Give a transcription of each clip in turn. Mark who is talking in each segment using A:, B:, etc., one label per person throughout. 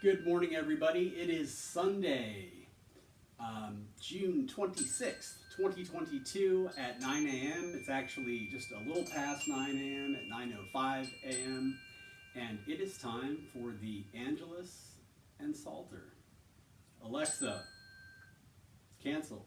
A: Good morning, everybody. It is Sunday, June 26th, 2022 at 9 a.m. It's actually just a little past 9 a.m. at 9:05 a.m. And it is time for the Angelus and Psalter. Alexa, cancel.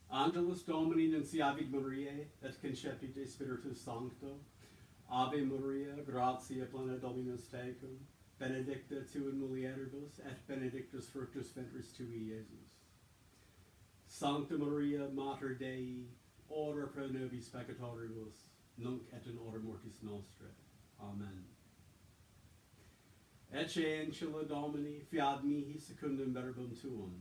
A: Angelus Domini nunciavit Mariae, et concepite Spiritus Sancto. Ave Maria, gratia plena Dominus tecum, benedicta tu in mulieribus, et benedictus fructus ventris tui, Iesus. Sancta Maria, Mater Dei, ora pro nobis peccatoribus, nunc et in hora mortis nostrae. Amen. Ecce ancilla Domini, fiat mihi secundum verbum tuum.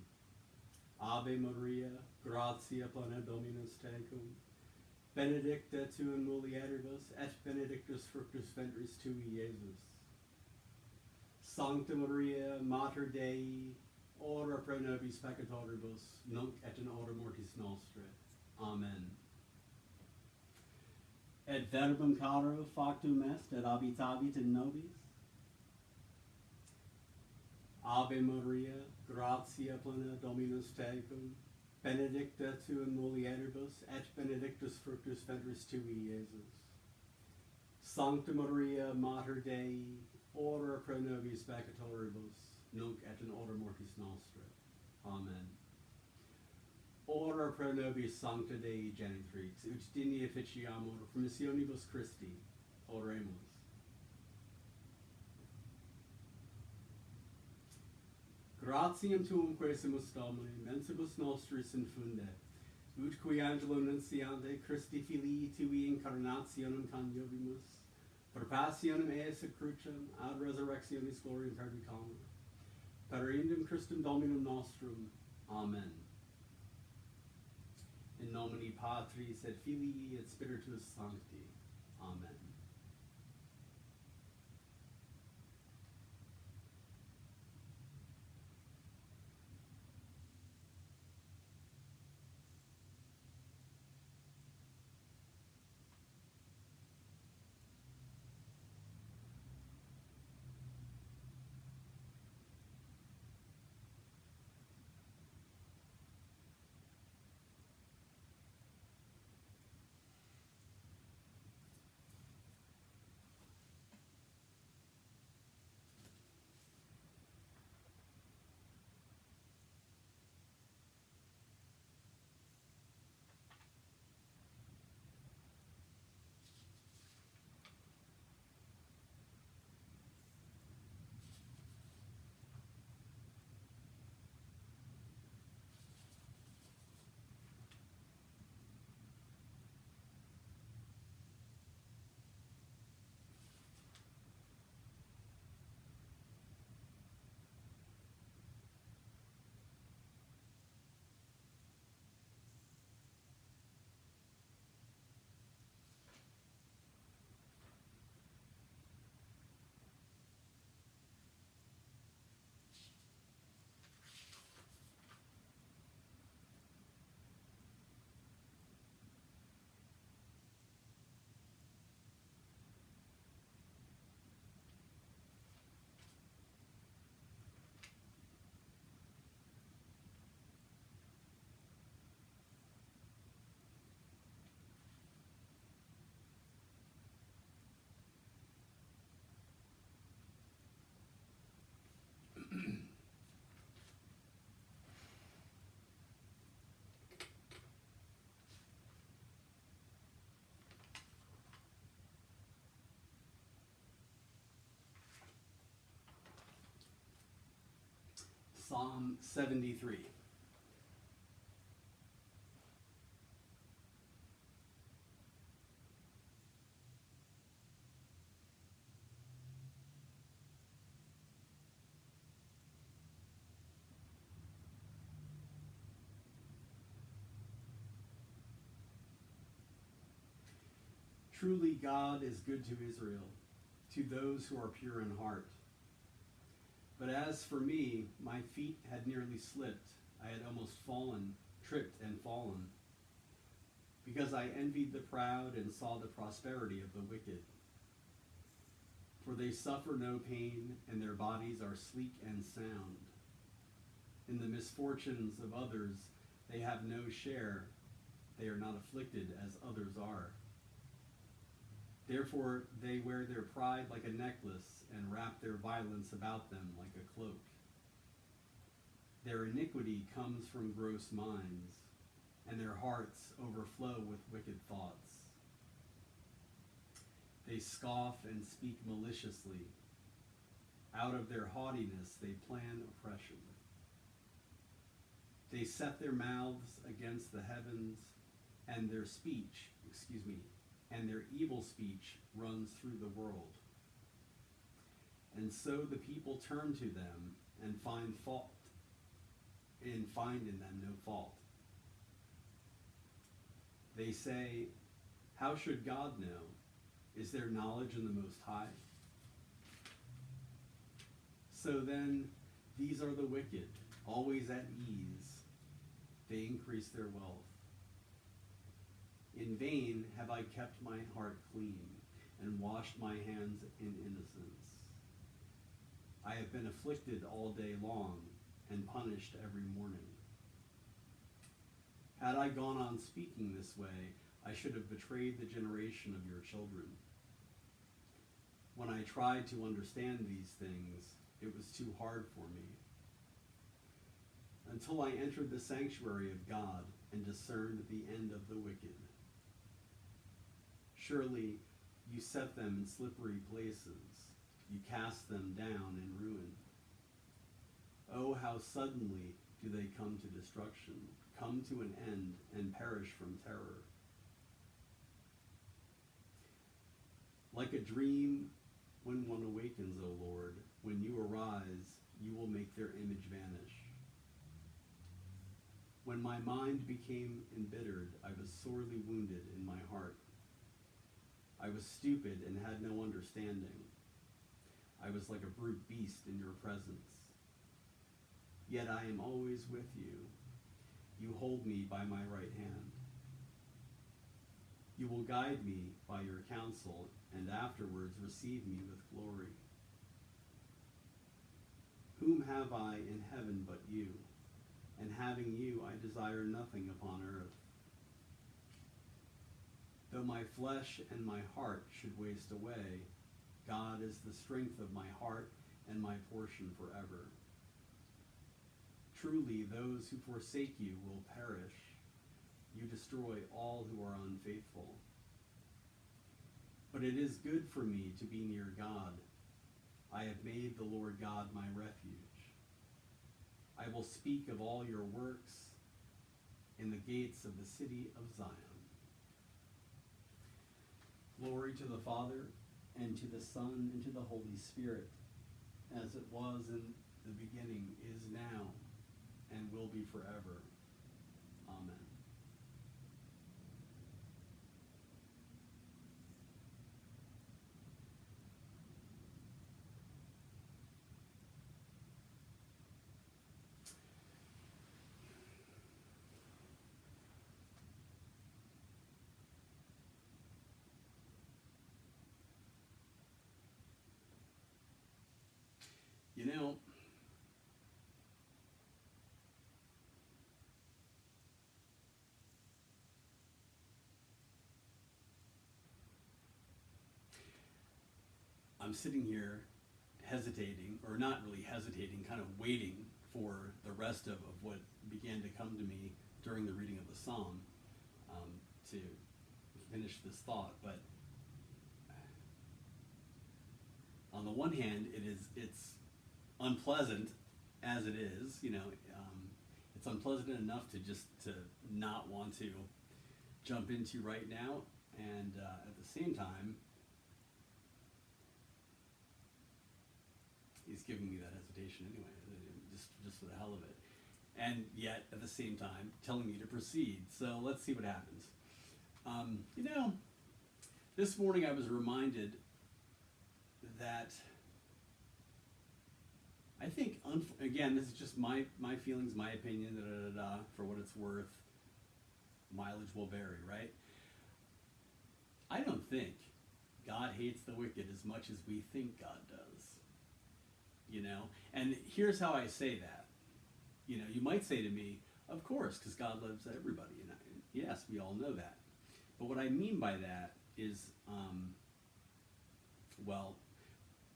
A: Ave Maria, gratia plena Dominus tecum, benedicta tu in mulieribus, et benedictus fructus ventris tui, Iesus. Sancta Maria, Mater Dei, ora pro nobis peccatoribus, nunc et in hora mortis nostrae. Amen. Et verbum caro factum est, et habitabit in nobis. Ave Maria, gratia plena Dominus tecum, benedicta tu in mulieribus, et benedictus fructus ventris tui, Iesus. Sancta Maria, Mater Dei, ora pro nobis peccatoribus, nunc et in hora mortis nostrae. Amen. Ora pro nobis Sancta Dei Genitrix, ut digni officiamur promissionibus Christi. Oremus. Gratiam tuum quesimus Domini, mensibus nostris infunde, ut qui angelo nunciante Christi filii tui incarnationem coniovimus, per passionem eis et crucem, ad resurrectionis gloriam perdicamur, per indum Christum Dominum nostrum. Amen. In nomine Patris et Filii et Spiritus Sancti. Amen. Psalm 73. Truly God is good to Israel, to those who are pure in heart. But as for me, my feet had nearly slipped. I had almost tripped and fallen, because I envied the proud and saw the prosperity of the wicked. For they suffer no pain, and their bodies are sleek and sound. In the misfortunes of others they have no share. They are not afflicted as others are. Therefore they wear their pride like a necklace, and wrap their violence about them like a cloak. Their iniquity comes from gross minds, and their hearts overflow with wicked thoughts. They scoff and speak maliciously. Out of their haughtiness they plan oppression. They set their mouths against the heavens, and their evil speech runs through the world. And so the people turn to them and find in them no fault. They say, how should God know? Is there knowledge in the Most High? So then, these are the wicked, always at ease. They increase their wealth. In vain have I kept my heart clean and washed my hands in innocence. I have been afflicted all day long and punished every morning. Had I gone on speaking this way, I should have betrayed the generation of your children. When I tried to understand these things, it was too hard for me. Until I entered the sanctuary of God and discerned the end of the wicked. Surely you set them in slippery places. You cast them down in ruin. Oh, how suddenly do they come to destruction, come to an end, and perish from terror. Like a dream when one awakens, O Lord, when you arise, you will make their image vanish. When my mind became embittered, I was sorely wounded in my heart. I was stupid and had no understanding. I was like a brute beast in your presence. Yet I am always with you. You hold me by my right hand. You will guide me by your counsel, and afterwards receive me with glory. Whom have I in heaven but you? And having you, I desire nothing upon earth. Though my flesh and my heart should waste away, God is the strength of my heart and my portion forever. Truly, those who forsake you will perish. You destroy all who are unfaithful. But it is good for me to be near God. I have made the Lord God my refuge. I will speak of all your works in the gates of the city of Zion. Glory to the Father, and to the Son, and to the Holy Spirit, as it was in the beginning, is now, and will be forever. Amen. You know, I'm sitting here hesitating, or not really hesitating, kind of waiting for the rest of what began to come to me during the reading of the psalm to finish this thought. But on the one hand, it's unpleasant as it is, it's unpleasant enough to not want to jump into right now, and at the same time, he's giving me that hesitation anyway, just for the hell of it, and yet at the same time telling me to proceed. So let's see what happens. This morning I was reminded that I think, again, this is just my feelings, my opinion, for what it's worth. Mileage will vary, right? I don't think God hates the wicked as much as we think God does. You know? And here's how I say that. You know, you might say to me, of course, because God loves everybody. And yes, we all know that. But what I mean by that is, well,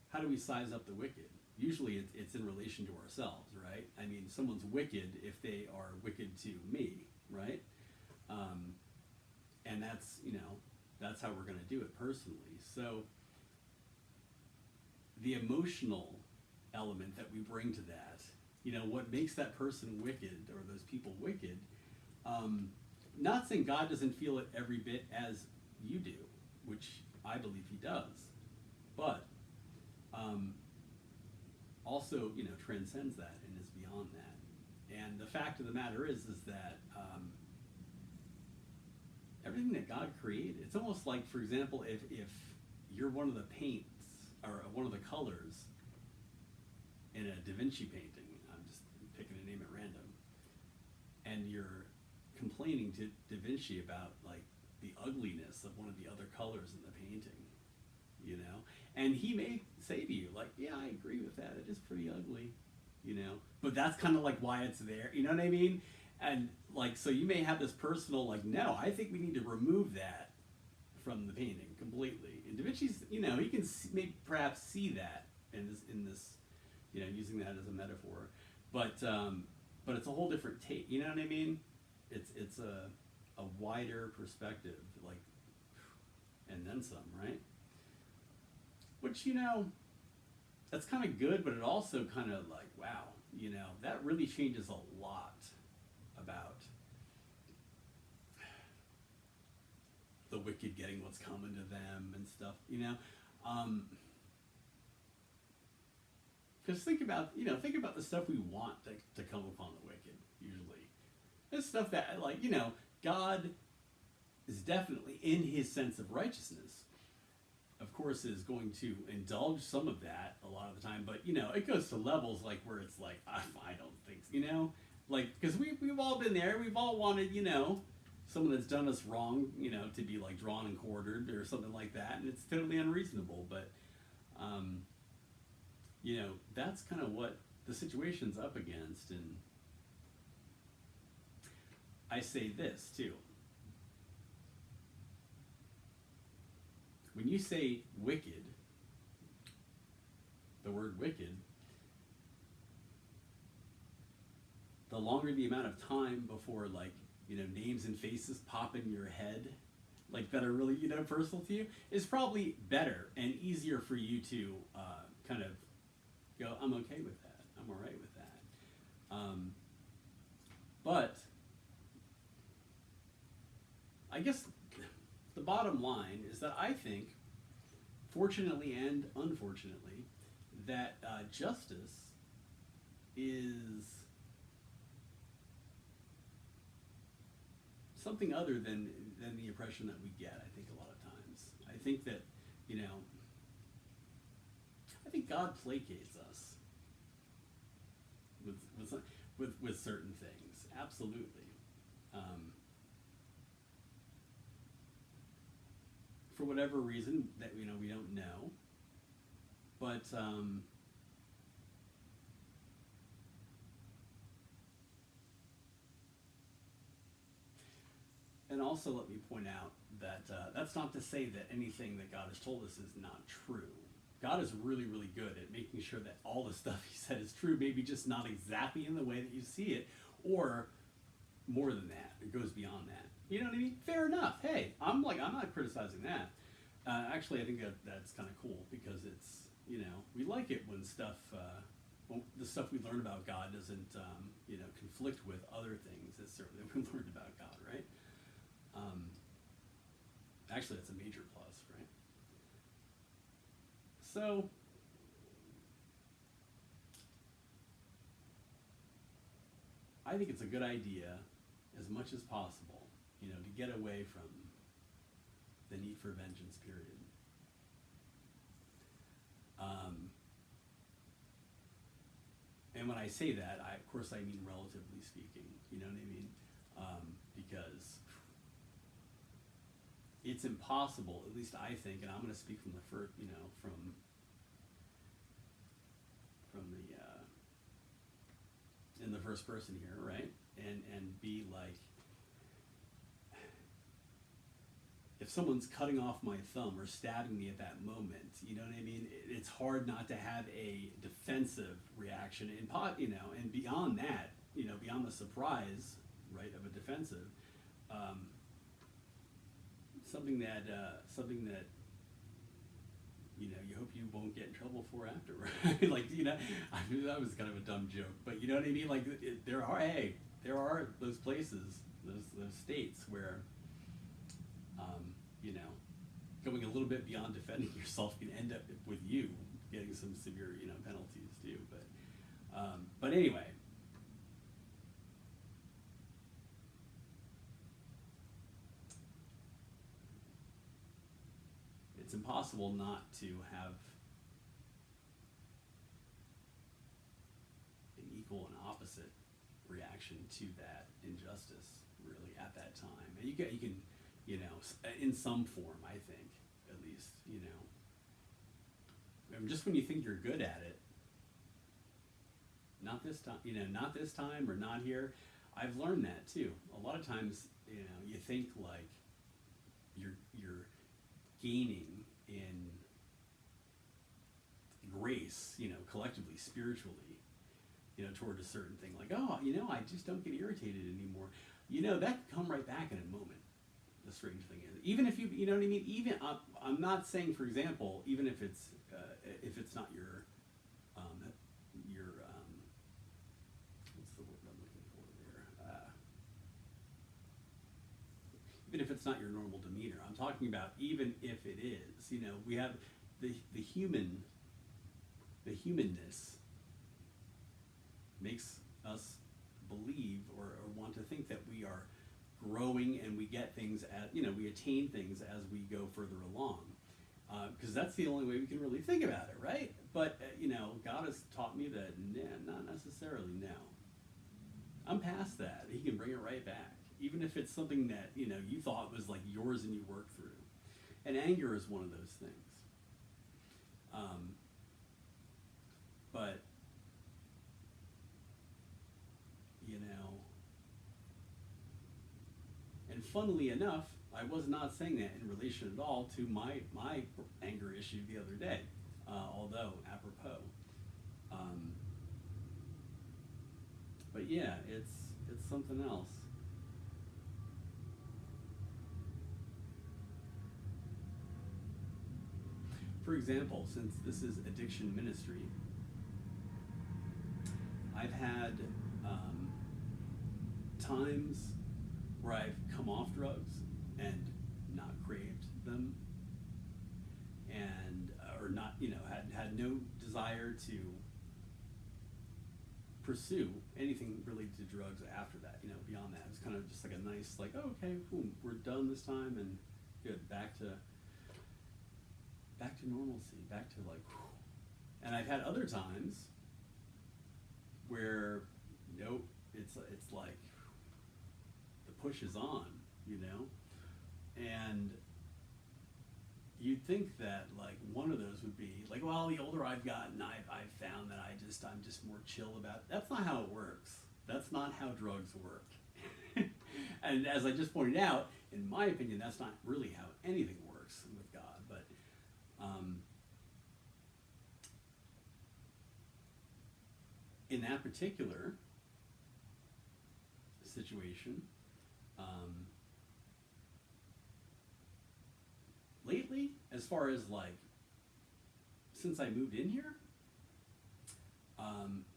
A: how do we size up the wicked? Usually it's in relation to ourselves, right? I mean, someone's wicked if they are wicked to me, right? And that's, you know, that's how we're going to do it personally. So the emotional element that we bring to that, you know, what makes that person wicked or those people wicked, not saying God doesn't feel it every bit as you do, which I believe he does, but also, you know, transcends that and is beyond that. And the fact of the matter is that everything that God created, it's almost like, for example, if you're one of the paints or one of the colors in a Da Vinci painting, I'm just picking a name at random, and you're complaining to Da Vinci about like the ugliness of one of the other colors in the painting, you know, and he may say to you like, yeah, I agree with that, it is pretty ugly, you know, but that's kind of like why it's there, you know what I mean? And like, so you may have this personal like, no, I think we need to remove that from the painting completely. And Da Vinci's, you know, he can maybe perhaps see that in this, you know, using that as a metaphor, but it's a whole different take, you know what I mean? It's a wider perspective, like, and then some, right? Which, you know, that's kind of good, but it also kind of like, wow, you know, that really changes a lot about the wicked getting what's coming to them and stuff, you know. Because think about the stuff we want to come upon the wicked, usually. It's stuff that, like, you know, God is definitely, in his sense of righteousness, of course, is going to indulge some of that a lot of the time, but, you know, it goes to levels like where it's like, I don't think, you know, like, because we've all been there, we've all wanted, you know, someone that's done us wrong, you know, to be like drawn and quartered or something like that, and it's totally unreasonable, but, you know, that's kind of what the situation's up against. And I say this too. When you say wicked, the word wicked, the longer the amount of time before, like, you know, names and faces pop in your head, like, that are really, you know, personal to you, is probably better and easier for you to kind of go, I'm okay with that. I'm all right with that. But I guess the bottom line is that I think, fortunately and unfortunately, that justice is something other than the impression that we get, I think, a lot of times. I think that, you know, I think God placates us with certain things, absolutely. For whatever reason that, you know, we don't know, but and also let me point out that that's not to say that anything that God has told us is not true. God is really, really good at making sure that all the stuff he said is true, maybe just not exactly in the way that you see it, or more than that, it goes beyond that. You know what I mean? Fair enough. Hey, I'm not criticizing that. Actually, I think that's kind of cool, because it's, you know, we like it when stuff, the stuff we learn about God doesn't, you know, conflict with other things that certainly we learned about God, right? Actually, that's a major plus, right? So, I think it's a good idea, as much as possible, you know, to get away from the need for vengeance, period. when I say that, of course I mean relatively speaking, you know what I mean? Because it's impossible, at least I think, and I'm going to speak from the first, from the in the first person here, right? And be like, if someone's cutting off my thumb or stabbing me at that moment, you know what I mean? It's hard not to have a defensive reaction, and beyond that, beyond the surprise, right, of a defensive, something that you hope you won't get in trouble for after, right? Like, I mean, that was kind of a dumb joke, but you know what I mean? Like, there are those places, those states where, going a little bit beyond defending yourself can end up with you getting some severe, penalties too. But anyway, it's impossible not to have an equal and opposite reaction to that injustice, really, at that time. And you can, in some form, I think, at least, I mean, just when you think you're good at it, not this time, or not here. I've learned that too. A lot of times, you think like you're gaining in grace, collectively, spiritually, toward a certain thing. Like, oh, I just don't get irritated anymore. That can come right back in a moment. The strange thing is, even if you know what I mean. Even I'm not saying, for example, even if it's not your what's the word I'm looking for there? Even if it's not your normal demeanor, I'm talking about even if it is. We have the humanness makes us believe or want to think that we are growing and we get things we attain things as we go further along, because that's the only way we can really think about it, right? But God has taught me that not necessarily. No, I'm past that. He can bring it right back, even if it's something that you thought was like yours and you worked through. And anger is one of those things. But and funnily enough, I was not saying that in relation at all to my anger issue the other day, although apropos. But yeah, it's something else. For example, since this is addiction ministry, I've had times where I've come off drugs and not craved them, and or not, had no desire to pursue anything related to drugs after that. Beyond that, it's kind of just like a nice, like, oh, okay, boom, we're done this time, and good, back to normalcy, back to like, whew. And I've had other times where, nope, it's like the push is on, and you'd think that like one of those would be like, well, the older I've gotten, I've found that I'm just more chill about it. That's not how it works. That's not how drugs work. And as I just pointed out, in my opinion, that's not really how anything works with God. But in that particular situation, lately, as far as like since I moved in here,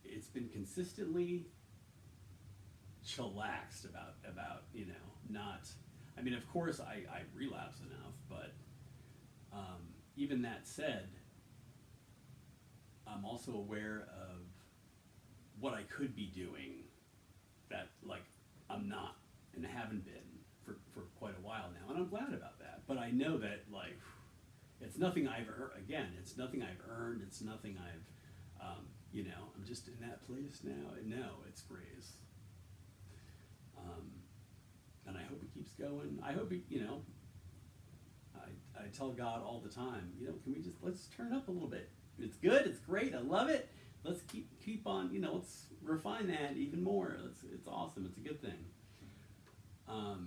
A: it's been consistently chillaxed about not. I mean, of course, I relapse enough, but even that said, I'm also aware of what I could be doing that like I'm not and haven't been for quite a while now, and I'm glad about that. But I know that like it's nothing I've earned. Again, it's nothing I've earned. It's nothing I've I'm just in that place now. No, it's grace. And I hope it keeps going. I hope I tell God all the time, can we let's turn up a little bit. It's good, it's great, I love it. Let's keep on, let's refine that even more. It's awesome, it's a good thing. Well,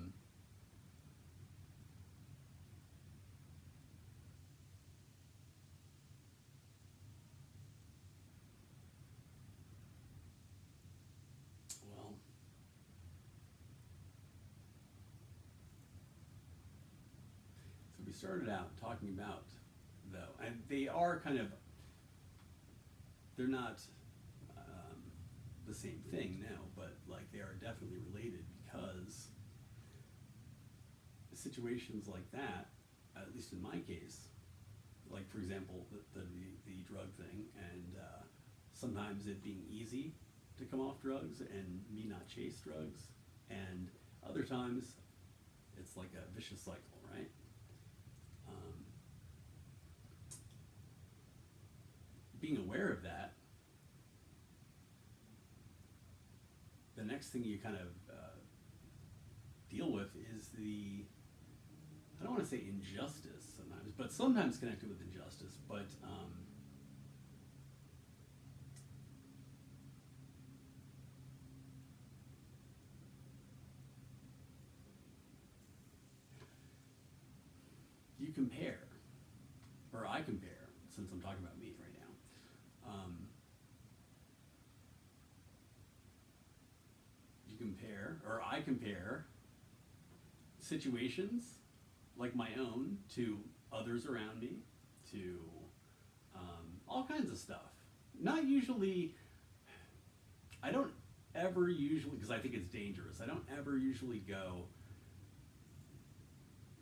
A: so we started out talking about, though, and they're not the same thing now, but like they are definitely related, because situations like that, at least in my case, like for example, the drug thing, and sometimes it being easy to come off drugs and me not chase drugs, and other times it's like a vicious cycle, right? Being aware of that, the next thing you kind of deal with is I don't want to say injustice sometimes, but sometimes connected with injustice, but you compare, or I compare, since I'm talking about me right now. I compare situations like my own to others around me, to all kinds of stuff. Not usually, I don't ever usually, because I think it's dangerous, I don't ever usually go,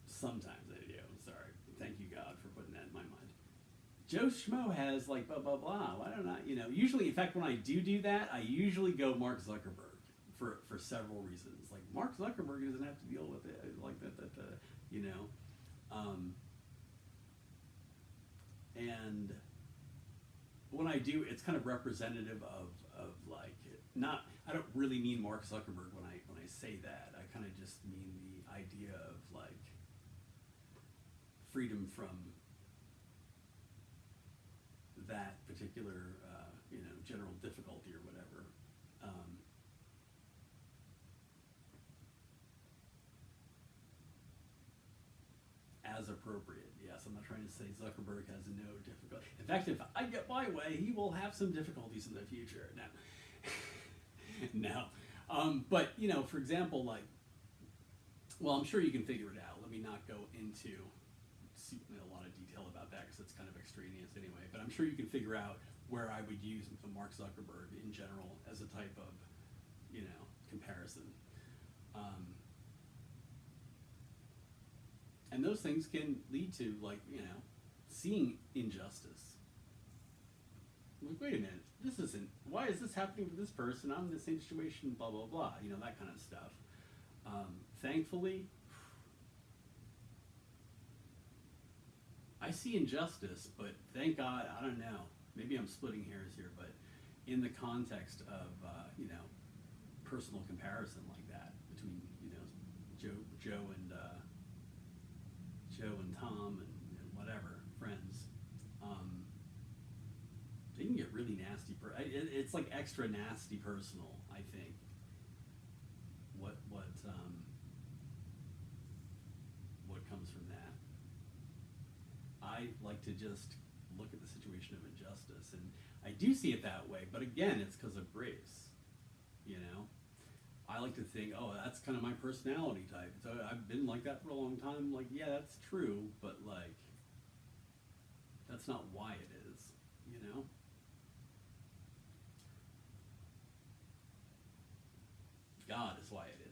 A: sometimes I do, sorry, thank you God for putting that in my mind. Joe Schmo has like blah, blah, blah, why don't I, usually, in fact, when I do that, I usually go Mark Zuckerberg for several reasons. Like, Mark Zuckerberg doesn't have to deal with it like that, and when I do, it's kind of representative of like, I don't really mean Mark Zuckerberg when I say that. I kind of just mean the idea of like freedom from that particular general difficulty or whatever. As appropriate, yes. I'm not trying to say Zuckerberg has no difficulty. In fact, if I get my way, he will have some difficulties in the future. No. But, for example, like, well, I'm sure you can figure it out. Let me not go into a lot of detail about that, because it's kind of extraneous anyway. But I'm sure you can figure out where I would use Mark Zuckerberg in general as a type of, comparison. And those things can lead to, like, seeing injustice. Like, wait a minute, why is this happening to this person? I'm in the same situation, blah, blah, blah, that kind of stuff. Thankfully, I see injustice, but thank God, I don't know, maybe I'm splitting hairs here, but in the context of, personal comparison like that between, Joe and Tom and whatever, friends, they can get really nasty. It's like extra nasty personal, I think. What comes from that? I like to just look at the situation of injustice, and I do see it that way. But again, it's because of grace. I like to think, oh, that's kind of my personality type. So I've been like that for a long time. Like, yeah, that's true, but like, that's not why it is, God is why it is.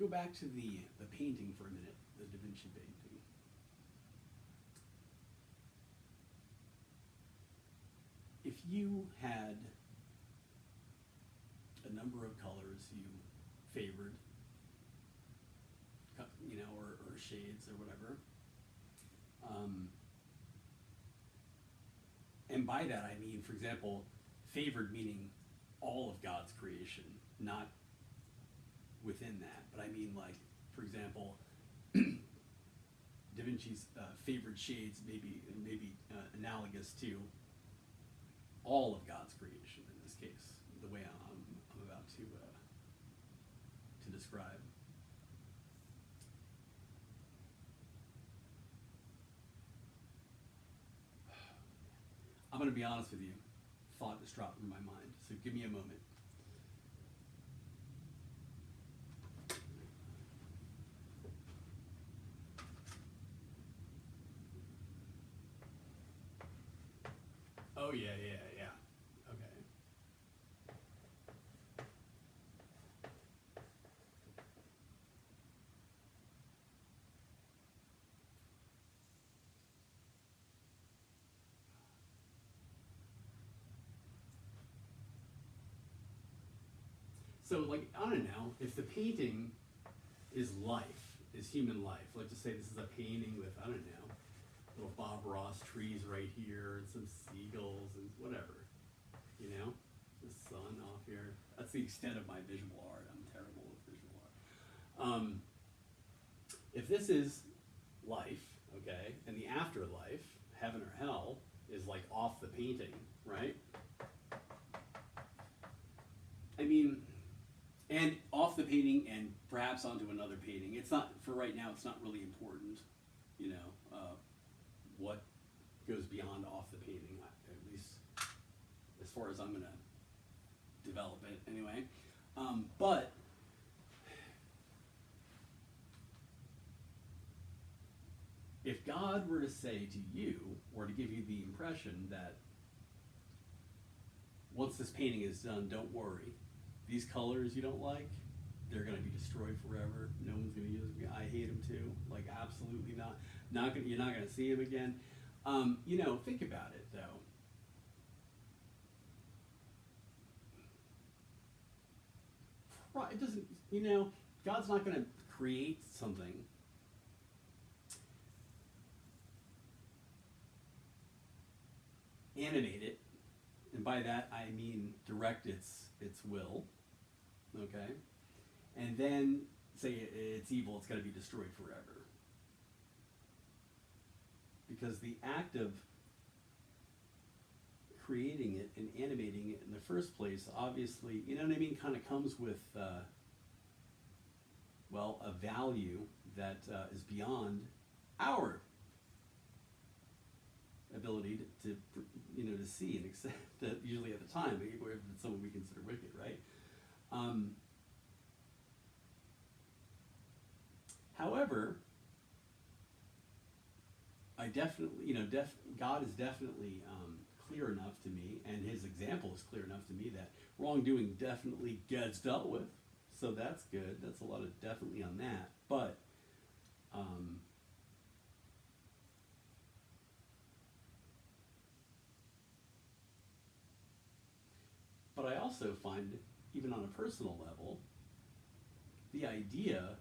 B: go back to the painting for a minute, the Da Vinci painting. If you had a number of colors you favored, you know, or shades or whatever, and by that I mean, for example, favored meaning all of God's creation, not within that, but I mean, like, for example, Da Vinci's favored shades may be analogous to all of God's creation in this case, the way I'm about to describe. I'm going to be honest with you. Thought just dropped in my mind, so give me a moment. Oh yeah. Okay. So, like, I don't know, if the painting is life, is human life, let's just say this is a painting with, I don't know, little Bob Ross trees right here and some seagulls and whatever, you know, the sun off here. That's the extent of my visual art. I'm terrible with visual art. If this is life, okay, and the afterlife, heaven or hell, is like off the painting, right? I mean, and off the painting and perhaps onto another painting. It's not, for right now, it's not really important, you know, what goes beyond off the painting, at least as far as I'm going to develop it anyway. But if God were to say to you, or to give you the impression that once this painting is done, don't worry, these colors you don't like, they're going to be destroyed forever. No one's going to use them. I hate them too. Like, absolutely not. You're not going to see them again. You know, think about it though. It doesn't. You know, God's not going to create something animate it, and by that I mean direct its will, okay, and then say it's evil, it's got to be destroyed forever. Because the act of creating it and animating it in the first place, obviously, you know what I mean, kind of comes with, well, a value that is beyond our ability to you know, to see and accept that, usually at the time, if it's someone we consider wicked, right? However, I definitely, you know, God is definitely clear enough to me, and his example is clear enough to me that wrongdoing definitely gets dealt with. So that's good. That's a lot of definitely on that. But I also find, even on a personal level, the idea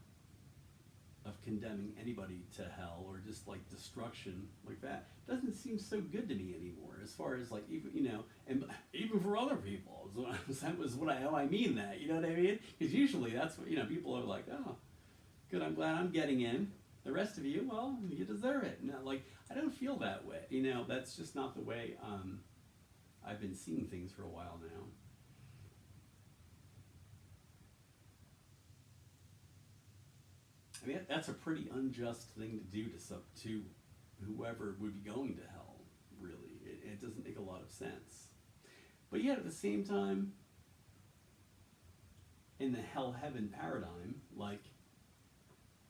B: of condemning anybody to hell or just like destruction like that doesn't seem so good to me anymore, as far as like, even, you know, and even for other people, how I mean that, you know what I mean? Because usually that's what, you know, people are like, oh, good, I'm glad I'm getting in. The rest of you, well, you deserve it. No, like, I don't feel that way. You know, that's just not the way I've been seeing things for a while now. I mean, that's a pretty unjust thing to do to whoever would be going to hell, really. It doesn't make a lot of sense. But yet, at the same time, in the hell-heaven paradigm, like,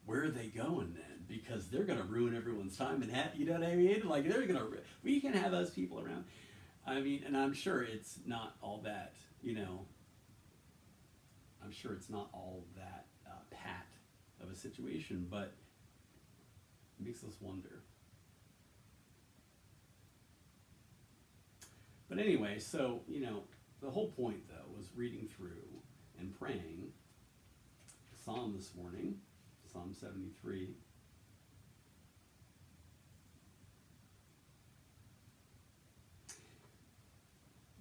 B: where are they going then? Because they're going to ruin everyone's time and you know what I mean? Like, we can have those people around. I mean, and I'm sure it's not all that, you know, I'm sure it's not all that pat of a situation, but it makes us wonder. But anyway, so, the whole point, though, was reading through and praying Psalm this morning, Psalm 73.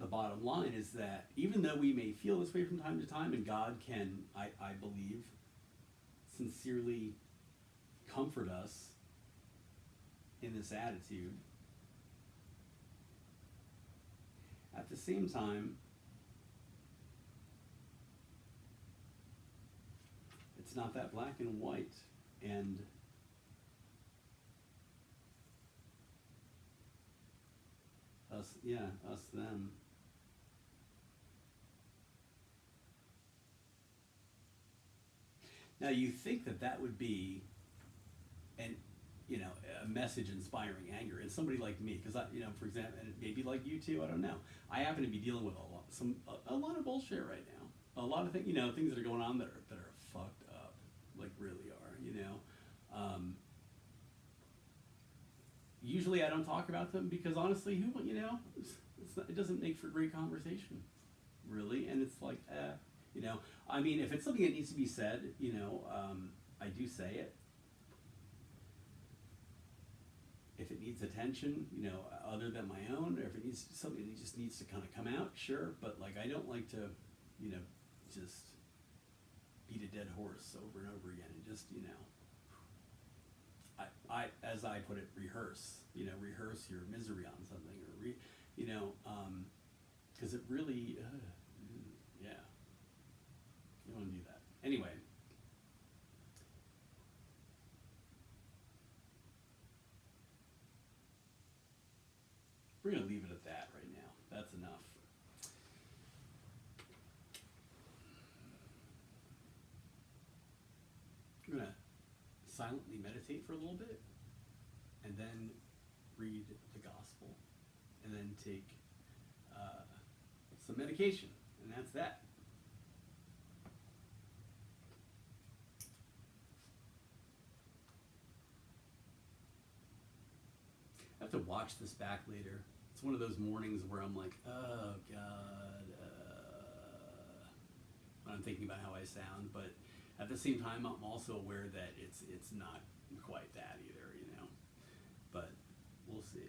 B: The bottom line is that even though we may feel this way from time to time, and God can, I believe, sincerely comfort us in this attitude, at the same time, it's not that black and white. And us, them. Now you think that would be a message inspiring anger in somebody like me, because for example, and maybe like you too, I don't know. I happen to be dealing with a lot of bullshit right now. A lot of things, things that are going on that are fucked up, like really are. Usually I don't talk about them because honestly, it doesn't make for great conversation, really. And it's like, I mean, if it's something that needs to be said, I do say it. If it needs attention, other than my own, or if it needs something that just needs to kind of come out, sure. But like, I don't like to, just beat a dead horse over and over again, and just, I as I put it, rehearse your misery on something, or because it really, yeah, you don't want to do that. Anyway. We're going to leave it at that right now. That's enough. I'm going to silently meditate for a little bit, and then read the gospel, and then take some medication, and that's that. I have to watch this back later. It's one of those mornings where I'm like, oh God, when I'm thinking about how I sound, but at the same time, I'm also aware that it's not quite that either, but we'll see.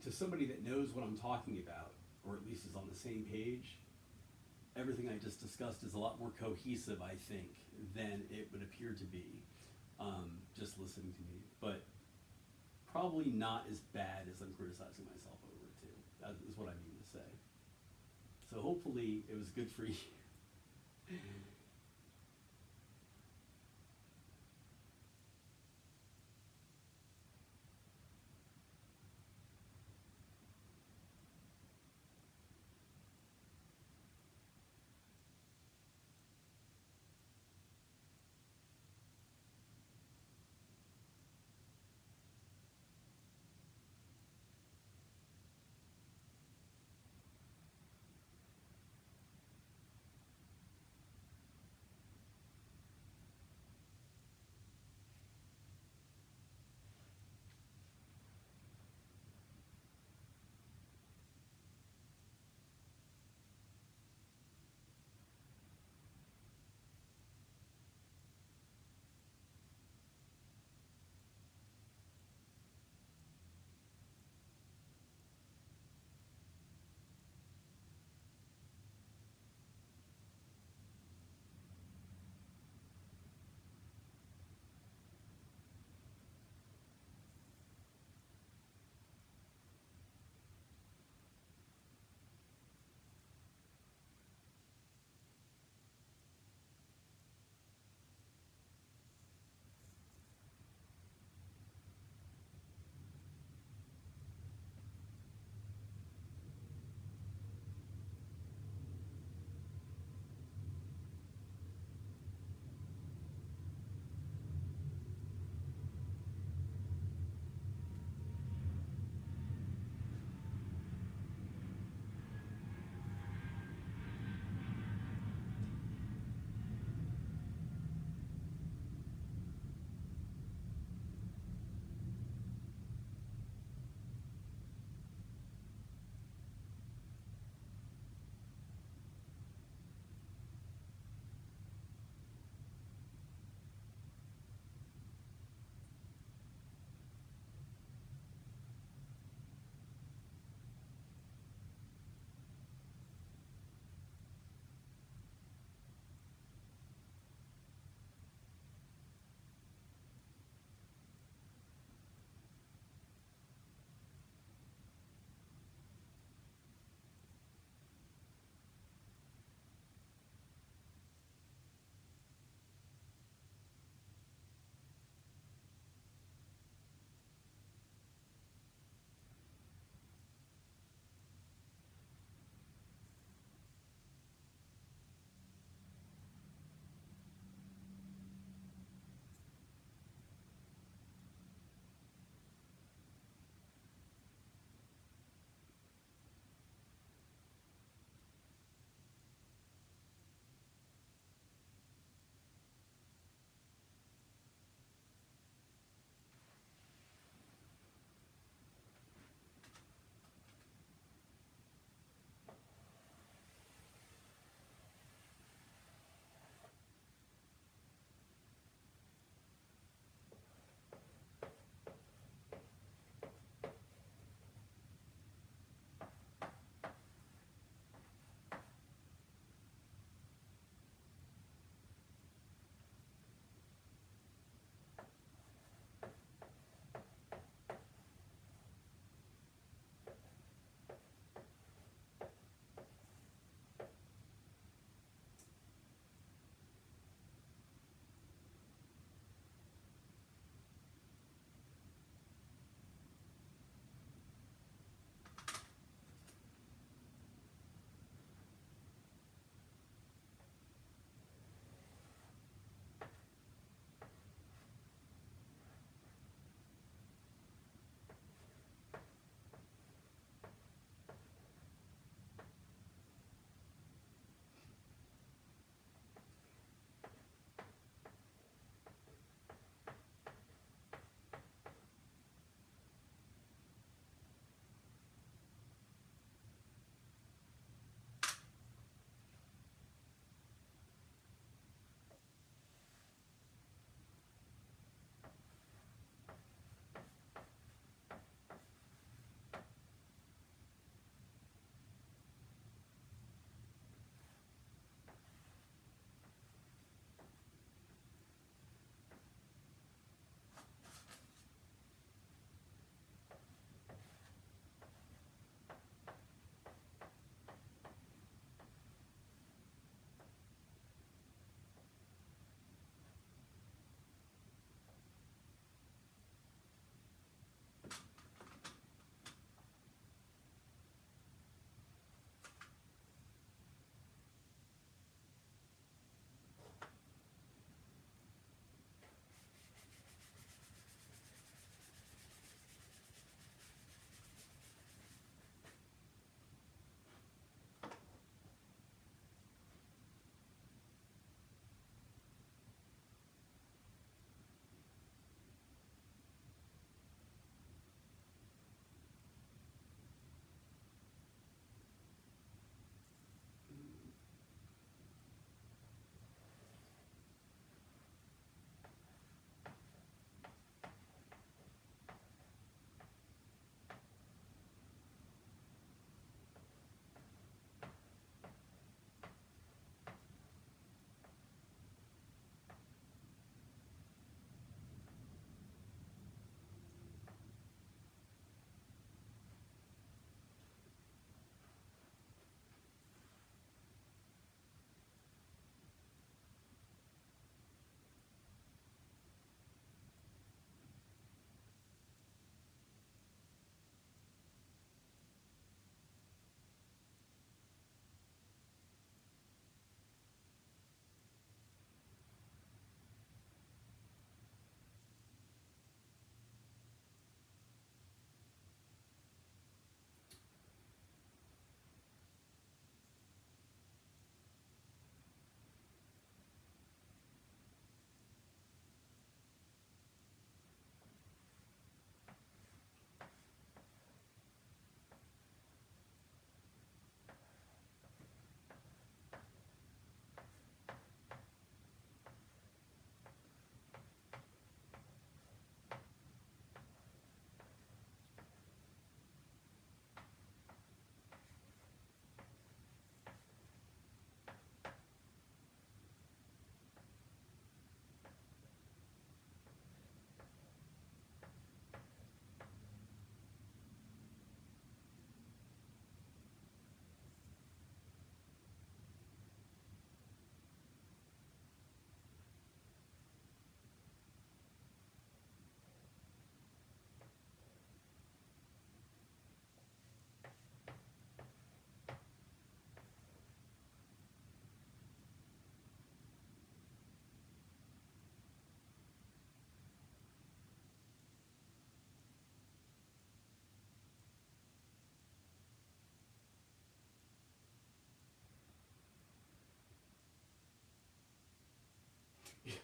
B: To somebody that knows what I'm talking about, or at least is on the same page, everything I just discussed is a lot more cohesive, I think, than it would appear to be, just listening to me. But probably not as bad as I'm criticizing myself over it too. That is what I mean to say. So hopefully it was good for you.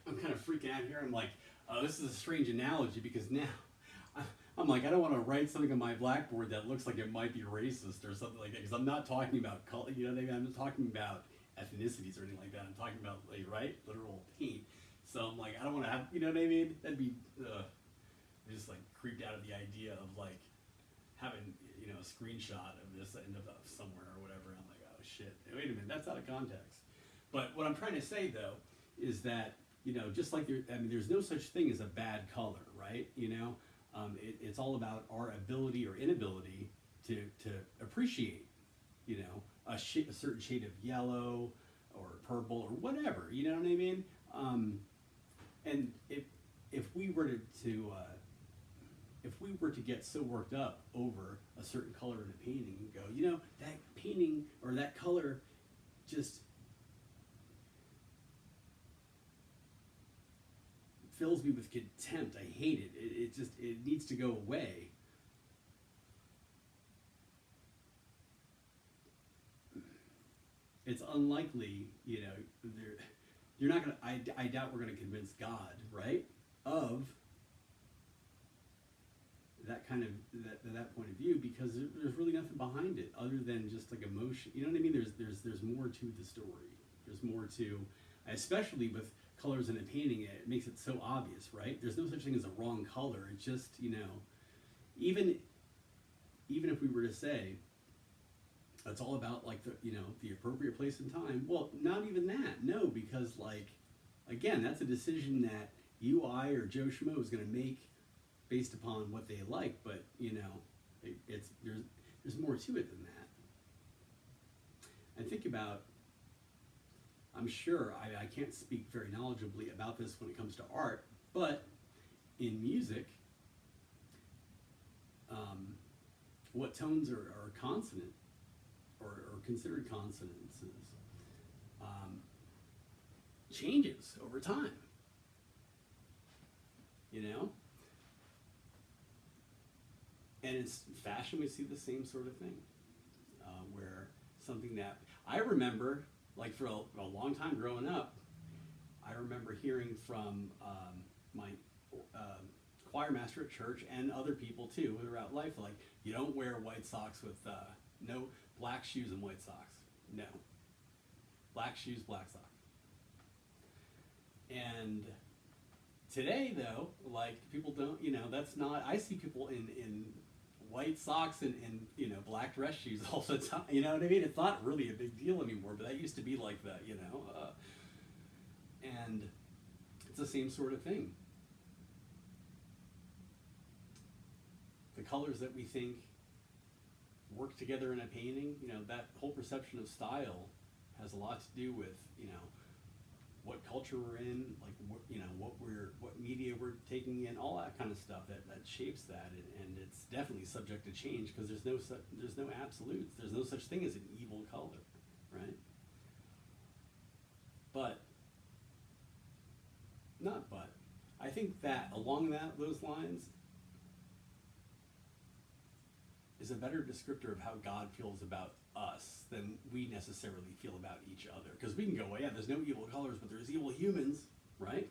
B: I'm kind of freaking out here. I'm like, oh, this is a strange analogy because now I'm like, I don't want to write something on my blackboard that looks like it might be racist or something like that because I'm not talking about color. You know what I mean? I'm not talking about ethnicities or anything like that. I'm talking about like literal paint. So I'm like, I don't want to have, you know what I mean? That'd be, I'm just like creeped out of the idea of like having, a screenshot of this end up somewhere or whatever. I'm like, oh shit, wait a minute, that's out of context. But what I'm trying to say though is that, just like there's no such thing as a bad color, right? It's all about our ability or inability to appreciate, a certain shade of yellow or purple or whatever. You know what I mean? And if we were to get so worked up over a certain color in a painting and go, that painting or that color just fills me with contempt. I hate it. It needs to go away. It's unlikely, you're not gonna. I doubt we're gonna convince God, right, of that kind of that point of view because there's really nothing behind it other than just like emotion. You know what I mean? There's more to the story. There's more to, especially with colors in a painting. It makes it so obvious, right? There's no such thing as a wrong color. It's just even if we were to say it's all about like the appropriate place and time. Well, not even that. No, because like again, that's a decision that you, I, or Joe Schmo is going to make based upon what they like. But there's more to it than that. And think about. I'm sure I can't speak very knowledgeably about this when it comes to art, but in music, what tones are consonant or considered consonants changes over time. And in fashion, we see the same sort of thing, where something that I remember. Like for a long time growing up, I remember hearing from my choir master at church and other people too throughout life, like, you don't wear white socks with, no black shoes and white socks. No. Black shoes, black socks. And today though, like people don't, that's not, I see people in white socks and black dress shoes all the time. You know what I mean? It's not really a big deal anymore, but that used to be like that, and it's the same sort of thing. The colors that we think work together in a painting, that whole perception of style has a lot to do with, what culture we're in, like what media we're taking in, all that kind of stuff that shapes that, and it's definitely subject to change because there's no absolutes. There's no such thing as an evil color, right? I think that along those lines is a better descriptor of how God feels about us than we necessarily feel about each other. Because we can go, well, yeah, there's no evil colors, but there's evil humans, right?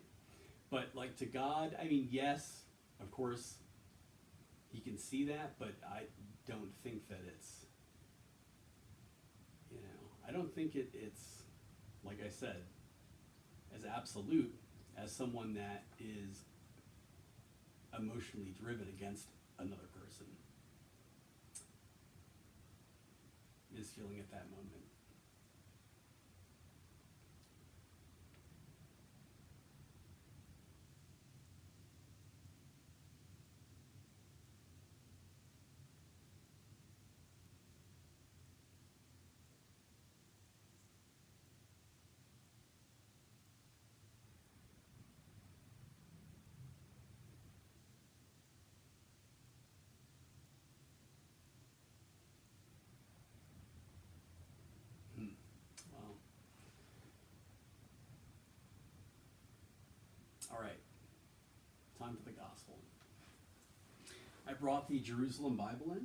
B: But like to God, I mean, yes, of course, he can see that, but I don't think that it's, I don't think it's, like I said, as absolute as someone that is emotionally driven against another person is feeling at that moment. Well, all right, time for the gospel. I brought the Jerusalem Bible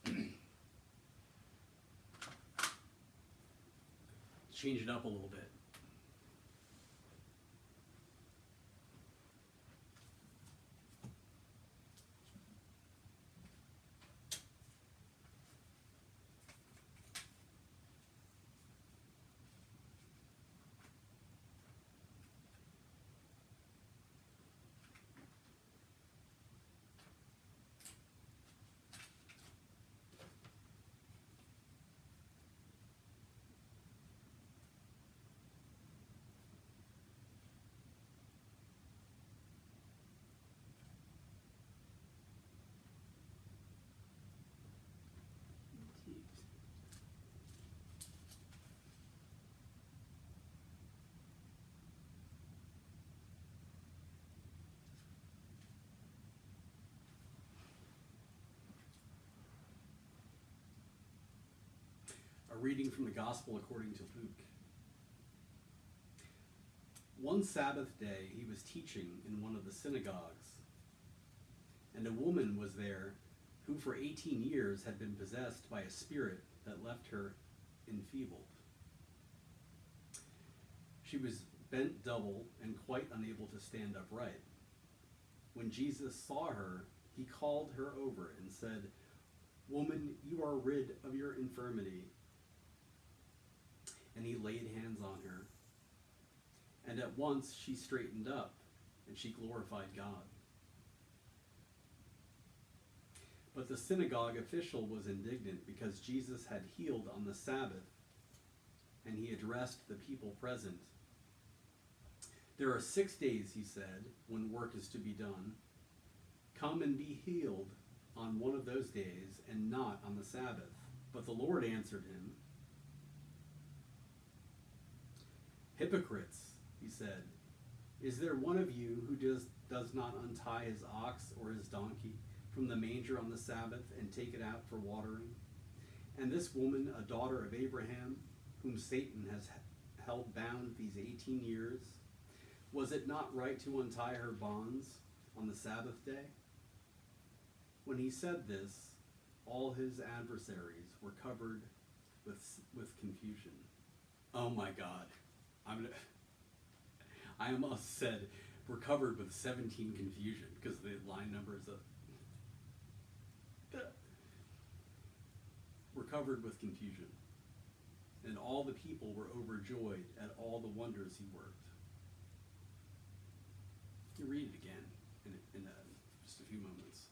B: in. Change it up a little bit. A reading from the Gospel according to Luke. One Sabbath day he was teaching in one of the synagogues, and a woman was there who for 18 years had been possessed by a spirit that left her enfeebled. She was bent double and quite unable to stand upright. When Jesus saw her, he called her over and said, "Woman, you are rid of your infirmity." And he laid hands on her. And at once she straightened up, and she glorified God. But the synagogue official was indignant because Jesus had healed on the Sabbath, and he addressed the people present. "There are 6 days," he said, "when work is to be done. Come and be healed on one of those days, and not on the Sabbath." But the Lord answered him, "Hypocrites," he said, "is there one of you who does not untie his ox or his donkey from the manger on the Sabbath and take it out for watering? And this woman, a daughter of Abraham, whom Satan has held bound these 18 years, was it not right to untie her bonds on the Sabbath day?" When he said this, all his adversaries were covered with confusion. Oh my God. I almost said we're covered with 17 confusion because the line number is We're covered with confusion. And all the people were overjoyed at all the wonders he worked. You read it again in just a few moments.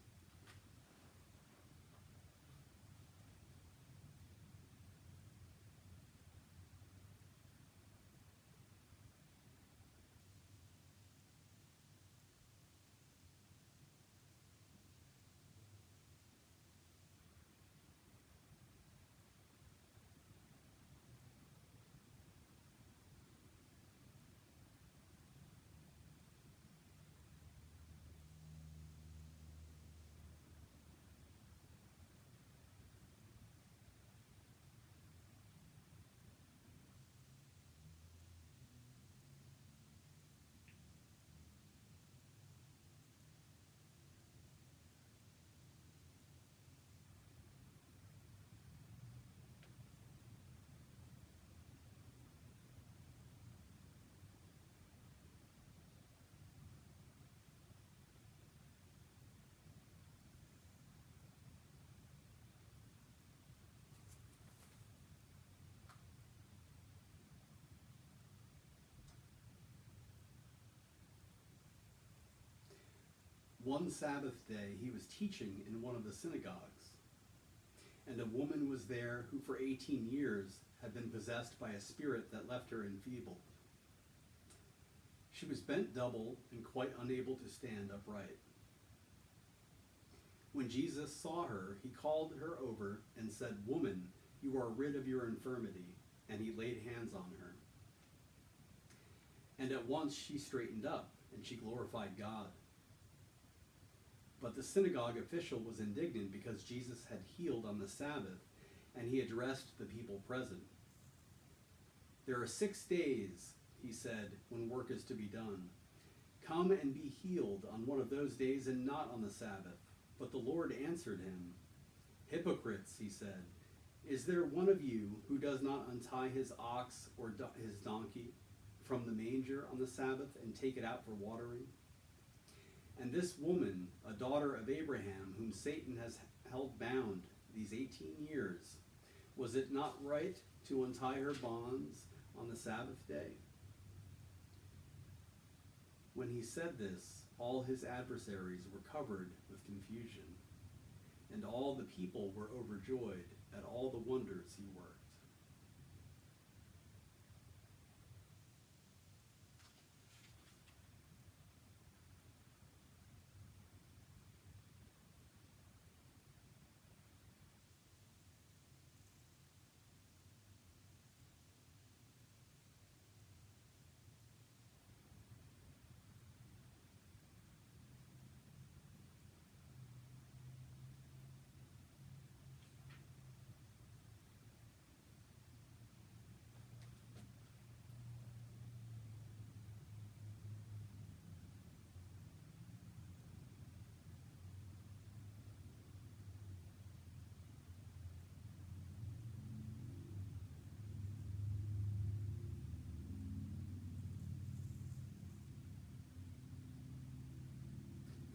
B: One Sabbath day he was teaching in one of the synagogues, and a woman was there who for 18 years had been possessed by a spirit that left her enfeebled. She was bent double and quite unable to stand upright. When Jesus saw her, he called her over and said, "Woman, you are rid of your infirmity," and he laid hands on her. And at once she straightened up, and she glorified God. But the synagogue official was indignant because Jesus had healed on the Sabbath, and he addressed the people present. "There are 6 days," he said, "when work is to be done. Come and be healed on one of those days and not on the Sabbath." But the Lord answered him, "Hypocrites," he said, "is there one of you who does not untie his ox or his donkey from the manger on the Sabbath and take it out for watering? And this woman, a daughter of Abraham, whom Satan has held bound these 18 years, was it not right to untie her bonds on the Sabbath day?" When he said this, all his adversaries were covered with confusion, and all the people were overjoyed at all the wonders he worked.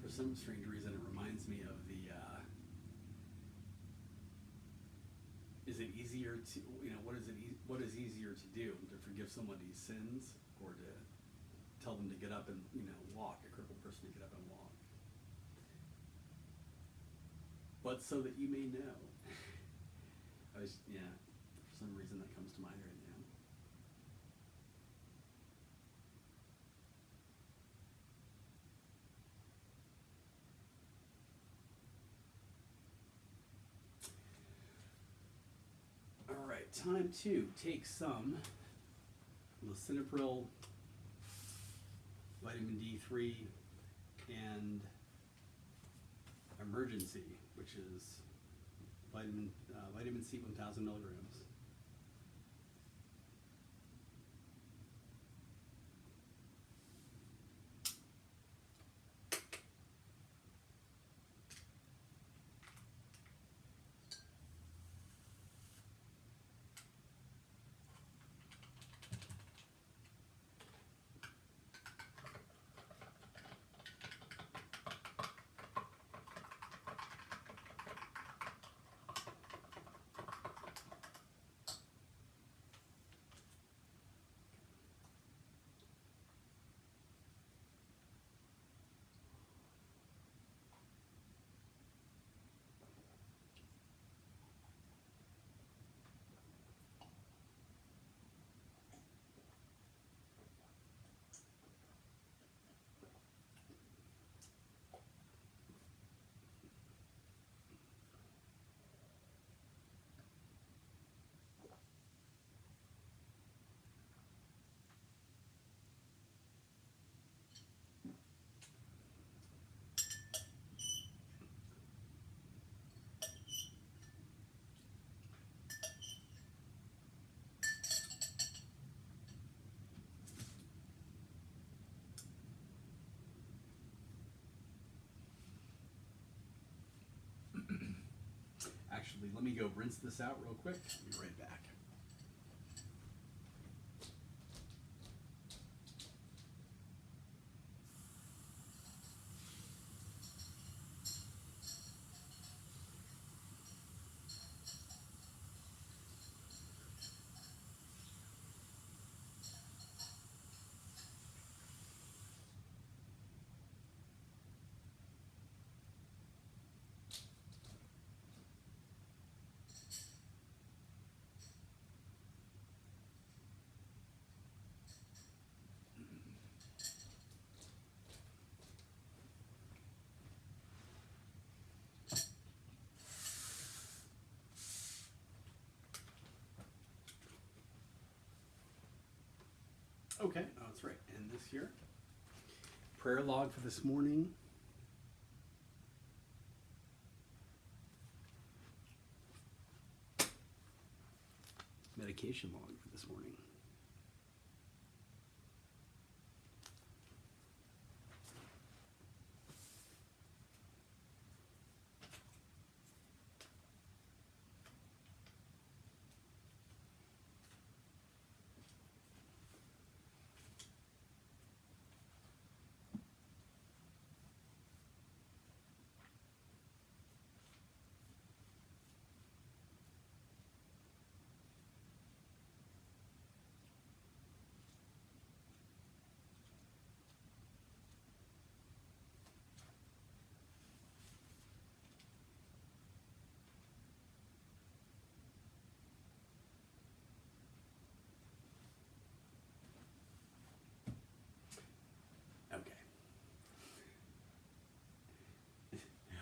B: for some strange reason, it reminds me of the, is it easier to, what is easier to do, to forgive somebody's sins or to tell them to get up and, walk, a crippled person to get up and walk? But so that you may know. For some reason that comes to mind right now. All right, time to take some lisinopril, vitamin D3, and emergency, which is vitamin C 1,000 milligrams. Actually, let me go rinse this out real quick. I'll be right back. Okay, oh, that's right. And this here, prayer log for this morning. Medication log for this morning.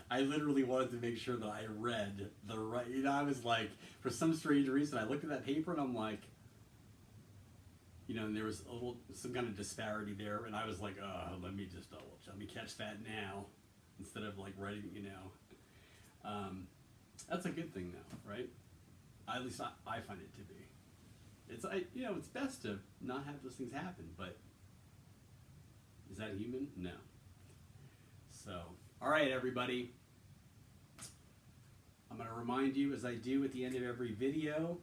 B: I literally wanted to make sure that I read the right, I was like, for some strange reason, I looked at that paper and I'm like, and there was some kind of disparity there, and I was like, let me catch that now, instead of like writing, that's a good thing though, right? At least I find it to be. It's best to not have those things happen, but is that human? No. So, all right, everybody. I'm going to remind you, as I do at the end of every video,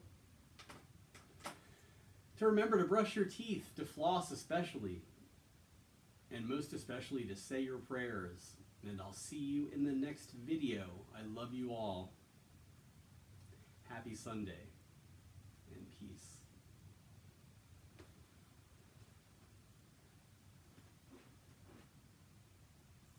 B: to remember to brush your teeth, to floss especially, and most especially to say your prayers And I'll see you in the next video. I love you all. Happy Sunday and peace.